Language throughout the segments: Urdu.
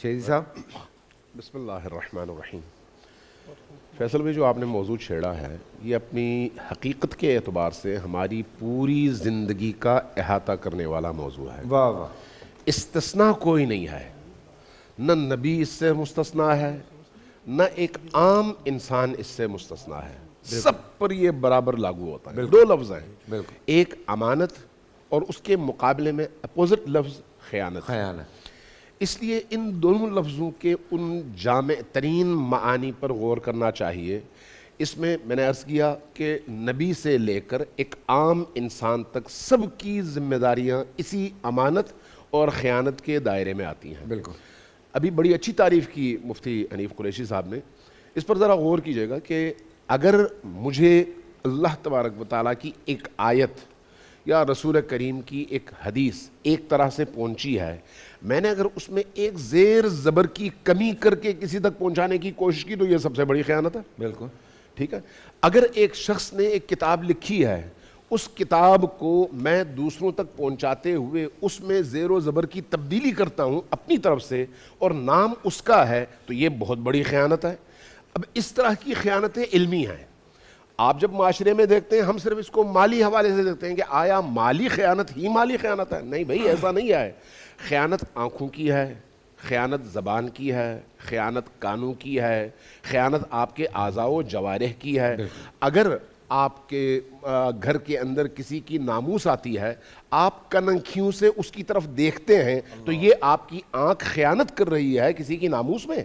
شہیدی صاحب. بسم اللہ الرحمن الرحیم. فیصل بھائی، جو آپ نے موضوع چھیڑا ہے یہ اپنی حقیقت کے اعتبار سے ہماری پوری زندگی کا احاطہ کرنے والا موضوع ہے. واہ واہ. استثناء کوئی نہیں ہے، نہ نبی اس سے مستثنا ہے، نہ ایک عام انسان اس سے مستثنا ہے. سب پر یہ برابر لاگو ہوتا ہے. دو لفظ ہیں، بالکل. ایک امانت اور اس کے مقابلے میں اپوزٹ لفظ خیانت. خیانت. اس لیے ان دونوں لفظوں کے ان جامع ترین معانی پر غور کرنا چاہیے. اس میں نے عرض کیا کہ نبی سے لے کر ایک عام انسان تک سب کی ذمہ داریاں اسی امانت اور خیانت کے دائرے میں آتی ہیں. بالکل. ابھی بڑی اچھی تعریف کی مفتی حنیف قریشی صاحب نے. اس پر ذرا غور کیجئے گا کہ اگر مجھے اللہ تبارک و تعالیٰ کی ایک آیت یا رسول کریم کی ایک حدیث ایک طرح سے پہنچی ہے، میں نے اگر اس میں ایک زیر زبر کی کمی کر کے کسی تک پہنچانے کی کوشش کی تو یہ سب سے بڑی خیانت ہے. بالکل. ٹھیک ہے. اگر ایک شخص نے ایک کتاب لکھی ہے، اس کتاب کو میں دوسروں تک پہنچاتے ہوئے اس میں زیر و زبر کی تبدیلی کرتا ہوں اپنی طرف سے اور نام اس کا ہے، تو یہ بہت بڑی خیانت ہے. اب اس طرح کی خیانتیں علمی ہیں. آپ جب معاشرے میں دیکھتے ہیں، ہم صرف اس کو مالی حوالے سے دیکھتے ہیں کہ آیا مالی خیانت ہی مالی خیانت ہے؟ نہیں بھائی، ایسا نہیں ہے. خیانت آنکھوں کی ہے، خیانت زبان کی ہے، خیانت کانوں کی ہے، خیانت آپ کے اعضاء و جوارح کی ہے. اگر آپ کے گھر کے اندر کسی کی ناموس آتی ہے، آپ کننکھیوں سے اس کی طرف دیکھتے ہیں، تو یہ آپ کی آنکھ خیانت کر رہی ہے کسی کی ناموس میں.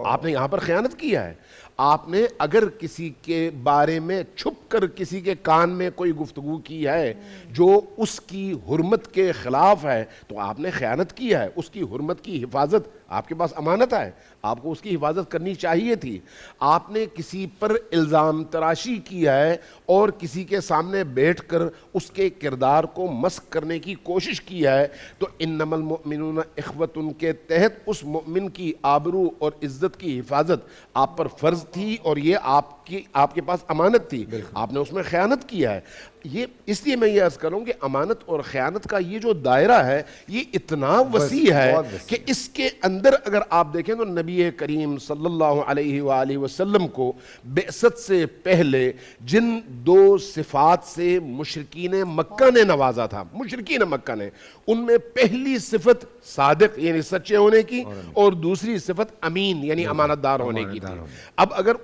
آپ نے یہاں پر خیانت کی ہے. آپ نے اگر کسی کے بارے میں چھپ کر کسی کے کان میں کوئی گفتگو کی ہے جو اس کی حرمت کے خلاف ہے، تو آپ نے خیانت کی ہے. اس کی حرمت کی حفاظت آپ کے پاس امانت ہے، آپ کو اس کی حفاظت کرنی چاہیے تھی. آپ نے کسی پر الزام تراشی کی ہے اور کسی کے سامنے بیٹھ کر اس کے کردار کو مسخ کرنے کی کوشش کی ہے، تو انما المؤمنون اخوۃ کے تحت اس مؤمن کی آبرو اور عزت کی حفاظت آپ پر فرض تھی، اور یہ آپ کے پاس امانت تھی. آپ نے اس میں خیانت کی ہے. یہ اس لیے میں یہ عرض کروں کہ امانت اور خیانت کا یہ جو دائرہ ہے یہ اتنا وسیع ہے کہ اس کے اندر اگر آپ دیکھیں تو نبی کریم صلی اللہ علیہ وآلہ وسلم کو بعثت سے پہلے جن دو صفات سے مشرکین مکہ نے نوازا تھا، مشرکین مکہ نے، ان میں پہلی صفت صادق یعنی سچے ہونے کی اور دوسری صفت امین یعنی امانت دار ہونے کی تھی. اب اگر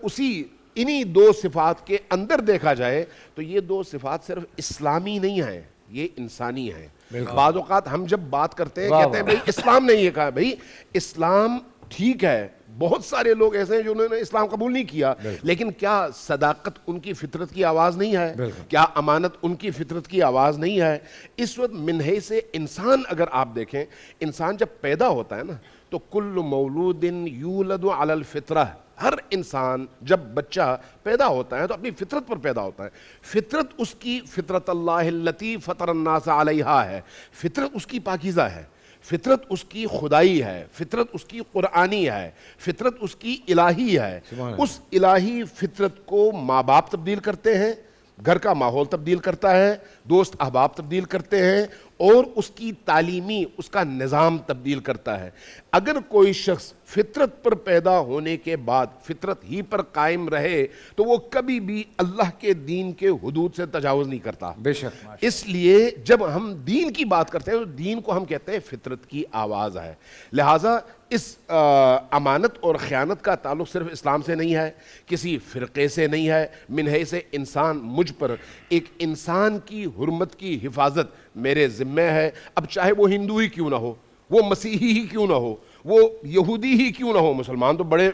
انہی دو صفات کے اندر دیکھا جائے تو یہ دو صفات صرف اسلامی نہیں ہیں، یہ انسانی ہیں. بعض اوقات ہم جب بات کرتے ہیں کہتے ہیں بھئی اسلام نے یہ کہا. بھئی اسلام ٹھیک ہے، بہت سارے لوگ ایسے ہیں جنہوں نے اسلام قبول نہیں کیا، لیکن کیا صداقت ان کی فطرت کی آواز نہیں ہے؟ کیا امانت ان کی فطرت کی آواز نہیں ہے؟ اس وقت منہی سے انسان اگر آپ دیکھیں، انسان جب پیدا ہوتا ہے نا تو کل مولود یولد علی الفطرہ، ہر انسان جب بچہ پیدا ہوتا ہے تو اپنی فطرت پر پیدا ہوتا ہے. فطرت اس کی فطرت اللہ التی فطر الناس علیہا ہے، فطرت اس کی پاکیزہ ہے، فطرت اس کی خدائی ہے، فطرت اس کی قرآنی ہے، فطرت اس کی الہی ہے. اس الہی فطرت کو ماں باپ تبدیل کرتے ہیں، گھر کا ماحول تبدیل کرتا ہے، دوست احباب تبدیل کرتے ہیں، اور اس کی تعلیمی اس کا نظام تبدیل کرتا ہے. اگر کوئی شخص فطرت پر پیدا ہونے کے بعد فطرت ہی پر قائم رہے تو وہ کبھی بھی اللہ کے دین کے حدود سے تجاوز نہیں کرتا. بے شک. اس لیے جب ہم دین کی بات کرتے ہیں تو دین کو ہم کہتے ہیں فطرت کی آواز ہے. لہٰذا اس امانت اور خیانت کا تعلق صرف اسلام سے نہیں ہے، کسی فرقے سے نہیں ہے. منہی سے انسان مجھ پر ایک انسان کی حرمت کی حفاظت میرے ذمہ ہے. اب چاہے وہ ہندو ہی کیوں نہ ہو، وہ مسیحی ہی کیوں نہ ہو، وہ یہودی ہی کیوں نہ ہو، مسلمان تو بڑے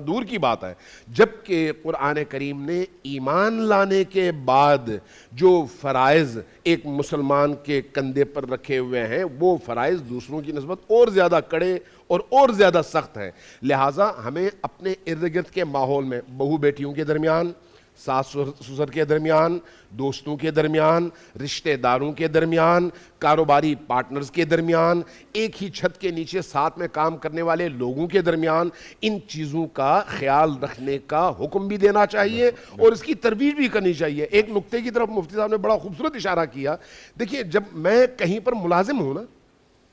دور کی بات ہے. جبکہ قرآن کریم نے ایمان لانے کے بعد جو فرائض ایک مسلمان کے کندھے پر رکھے ہوئے ہیں وہ فرائض دوسروں کی نسبت اور زیادہ کڑے اور زیادہ سخت ہیں. لہٰذا ہمیں اپنے ارد گرد کے ماحول میں بہو بیٹیوں کے درمیان، ساس سسر کے درمیان، دوستوں کے درمیان، رشتہ داروں کے درمیان، کاروباری پارٹنرز کے درمیان، ایک ہی چھت کے نیچے ساتھ میں کام کرنے والے لوگوں کے درمیان ان چیزوں کا خیال رکھنے کا حکم بھی دینا چاہیے اور اس کی ترویج بھی کرنی چاہیے. ایک نقطے کی طرف مفتی صاحب نے بڑا خوبصورت اشارہ کیا. دیکھیے، جب میں کہیں پر ملازم ہوں نا